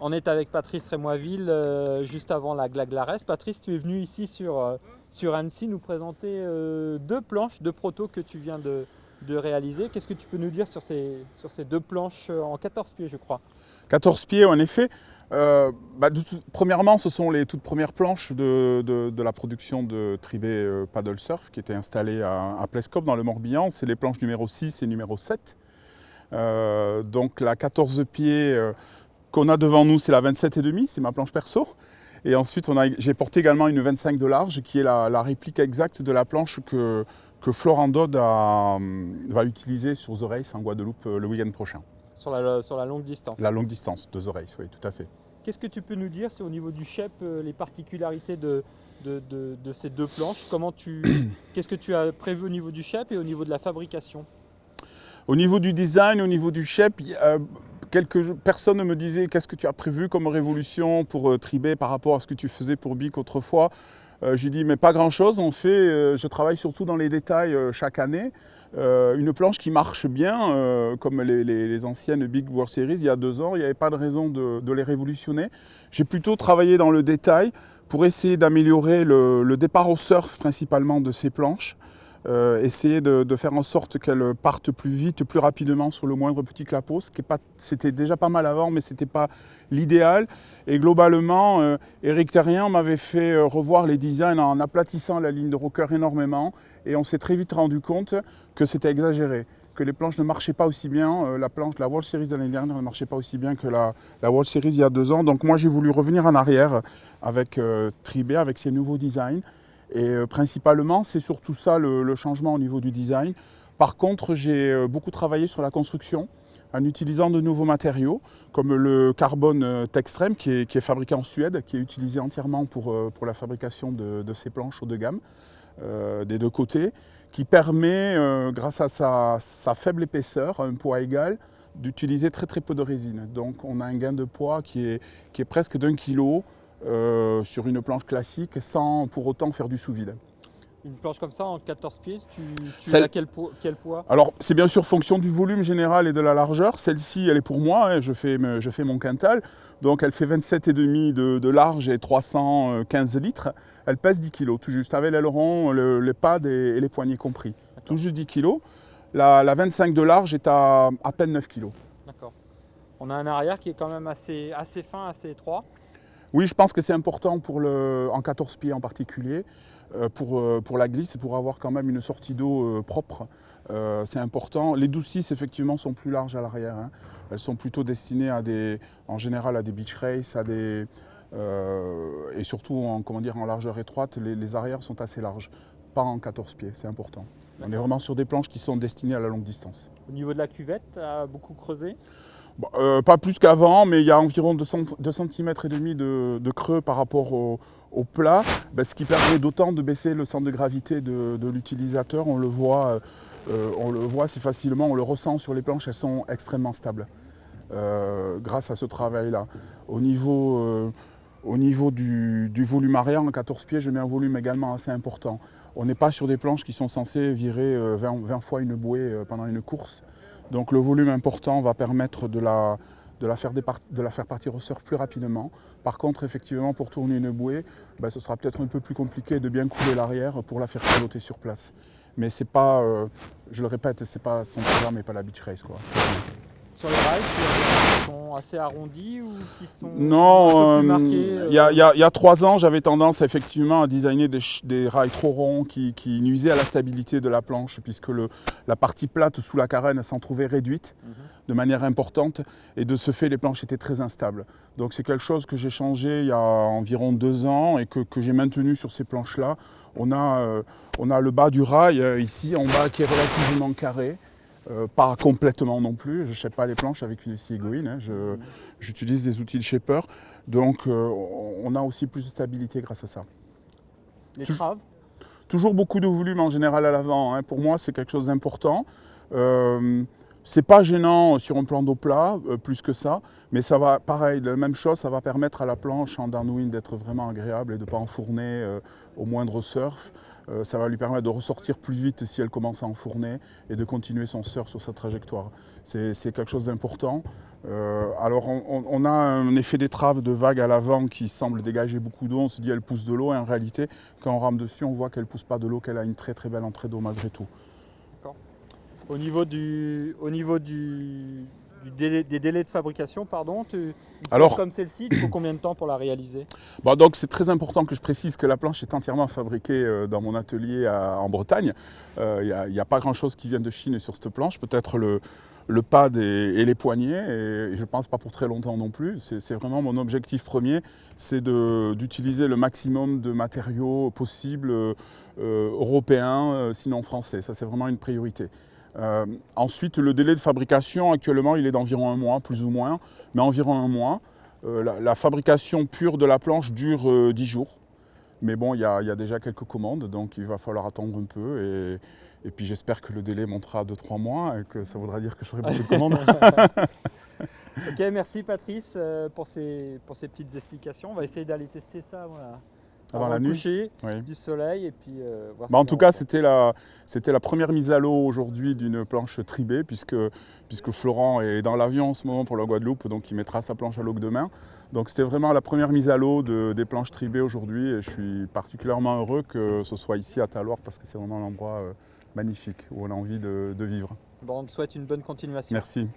On est avec Patrice Rémoisville juste avant la Glaglarès. Patrice, tu es venu ici sur Annecy nous présenter deux planches, deux protos que tu viens de réaliser. Qu'est-ce que tu peux nous dire sur ces deux planches en 14 pieds, je crois? 14 pieds, en effet. Premièrement, ce sont les toutes premières planches de la production de Tribé Paddle Surf qui étaient installées à Plescope dans le Morbihan. C'est les planches numéro 6 et numéro 7. Donc la 14 pieds qu'on a devant nous, c'est la 27,5, c'est ma planche perso. Et ensuite, j'ai porté également une 25 de large qui est la réplique exacte de la planche que Florent Dodd va utiliser sur The Race en Guadeloupe le week-end prochain. Sur la longue distance. La longue distance de The Race, oui, tout à fait. Qu'est-ce que tu peux nous dire au niveau du shape, les particularités de ces deux planches? Qu'est-ce que tu as prévu au niveau du shape et au niveau de la fabrication? Au niveau du design, au niveau du shape, quelques personnes me disaient qu'est-ce que tu as prévu comme révolution pour Tribé par rapport à ce que tu faisais pour Bic autrefois. J'ai dit mais pas grand-chose, je travaille surtout dans les détails chaque année. Une planche qui marche bien, comme les anciennes Big World Series il y a 2 ans, il n'y avait pas de raison de les révolutionner. J'ai plutôt travaillé dans le détail pour essayer d'améliorer le départ au surf principalement de ces planches. Essayer de faire en sorte qu'elles partent plus vite, plus rapidement sur le moindre petit clapot, c'était déjà pas mal avant, mais ce n'était pas l'idéal. Et globalement, Eric Terrien m'avait fait revoir les designs en aplatissant la ligne de rocker énormément, et on s'est très vite rendu compte que c'était exagéré, que les planches ne marchaient pas aussi bien. La World Series de l'année dernière ne marchait pas aussi bien que la World Series il y a 2 ans. Donc moi j'ai voulu revenir en arrière avec Tribé, avec ses nouveaux designs. Et principalement, c'est surtout ça le changement au niveau du design. Par contre, j'ai beaucoup travaillé sur la construction en utilisant de nouveaux matériaux, comme le carbone Textrem qui est fabriqué en Suède, qui est utilisé entièrement pour la fabrication de ces planches haut de gamme, des deux côtés, qui permet, grâce à sa faible épaisseur, un poids égal, d'utiliser très très peu de résine. Donc on a un gain de poids qui est presque d'1 kilo, sur une planche classique sans pour autant faire du sous-vide. Une planche comme ça en 14 pieds, tu as quel poids? Alors c'est bien sûr fonction du volume général et de la largeur. Celle-ci elle est pour moi, hein, je fais mon quintal. Donc elle fait 27,5 de large et 315 litres. Elle pèse 10 kg tout juste, avec l'aileron, les pads et les poignées compris. Tout juste 10 kg. La 25 de large est à peine 9 kg. D'accord. On a un arrière qui est quand même assez fin, assez étroit. Oui, je pense que c'est important en 14 pieds en particulier, pour la glisse, pour avoir quand même une sortie d'eau propre. C'est important. Les 12-6 effectivement sont plus larges à l'arrière, hein. Elles sont plutôt destinées en général à des beach races, et surtout en largeur étroite, les arrières sont assez larges. Pas en 14 pieds, c'est important. On est vraiment sur des planches qui sont destinées à la longue distance. Au niveau de la cuvette, tu as beaucoup creusé? Pas plus qu'avant, mais il y a environ 2 cm et demi de creux par rapport au plat, ce qui permet d'autant de baisser le centre de gravité de l'utilisateur. On le voit assez facilement, on le ressent sur les planches, elles sont extrêmement stables grâce à ce travail-là. Au niveau du volume arrière, en 14 pieds, je mets un volume également assez important. On n'est pas sur des planches qui sont censées virer 20 fois une bouée pendant une course. Donc le volume important va permettre de la faire partir au surf plus rapidement. Par contre, effectivement, pour tourner une bouée, ce sera peut-être un peu plus compliqué de bien couler l'arrière pour la faire piloter sur place. Mais c'est pas, je le répète, c'est pas son programme et pas la beach race, quoi. Sur les rails, qui sont assez arrondis ou qui sont non, un peu plus marqués il y a 3 ans, j'avais tendance effectivement à designer des rails trop ronds qui nuisaient à la stabilité de la planche, puisque la partie plate sous la carène s'en trouvait réduite de manière importante, et de ce fait les planches étaient très instables. Donc c'est quelque chose que j'ai changé il y a environ 2 ans et que j'ai maintenu sur ces planches-là. On a le bas du rail ici en bas qui est relativement carré. Pas complètement non plus, je ne shape pas les planches avec une scie Egoin, hein. J'utilise des outils de shaper, donc on a aussi plus de stabilité grâce à ça. Les traves? Toujours beaucoup de volume en général à l'avant, hein. Pour moi c'est quelque chose d'important. C'est pas gênant sur un plan d'eau plat, plus que ça, mais ça va, pareil, la même chose, ça va permettre à la planche en downwind d'être vraiment agréable et de ne pas enfourner au moindre surf. Ça va lui permettre de ressortir plus vite si elle commence à enfourner et de continuer son surf sur sa trajectoire. c'est quelque chose d'important. Alors on a un effet d'étrave de vague à l'avant qui semble dégager beaucoup d'eau, on se dit elle pousse de l'eau et en réalité quand on rame dessus on voit qu'elle ne pousse pas de l'eau, qu'elle a une très très belle entrée d'eau malgré tout. Au niveau des délais de fabrication, pardon, Alors, comme celle-ci, il faut combien de temps pour la réaliser? bon, donc c'est très important que je précise que la planche est entièrement fabriquée dans mon atelier en Bretagne. Il n'y a pas grand-chose qui vient de Chine sur cette planche, peut-être le pad et les poignées, et je ne pense pas pour très longtemps non plus. C'est vraiment mon objectif premier, c'est d'utiliser le maximum de matériaux possibles européens, sinon français. Ça c'est vraiment une priorité. Ensuite, le délai de fabrication, actuellement, il est d'environ 1 mois, plus ou moins, mais environ 1 mois. La fabrication pure de la planche dure 10 jours. Mais bon, il y a déjà quelques commandes, donc il va falloir attendre un peu. Et puis j'espère que le délai montera à 2-3 mois et que ça voudra dire que je ferai beaucoup de commandes. Ok, merci Patrice pour ces petites explications. On va essayer d'aller tester ça Avant avant la le nuit. coucher Oui. du soleil et puis voir En si tout on cas, rend. c'était la première mise à l'eau aujourd'hui d'une planche tribée, puisque Florent est dans l'avion en ce moment pour la Guadeloupe, donc il mettra sa planche à l'eau que demain. Donc c'était vraiment la première mise à l'eau des planches tribées aujourd'hui, et je suis particulièrement heureux que ce soit ici à Talloires, parce que c'est vraiment un endroit magnifique où on a envie de vivre. Bon, on te souhaite une bonne continuation. Merci.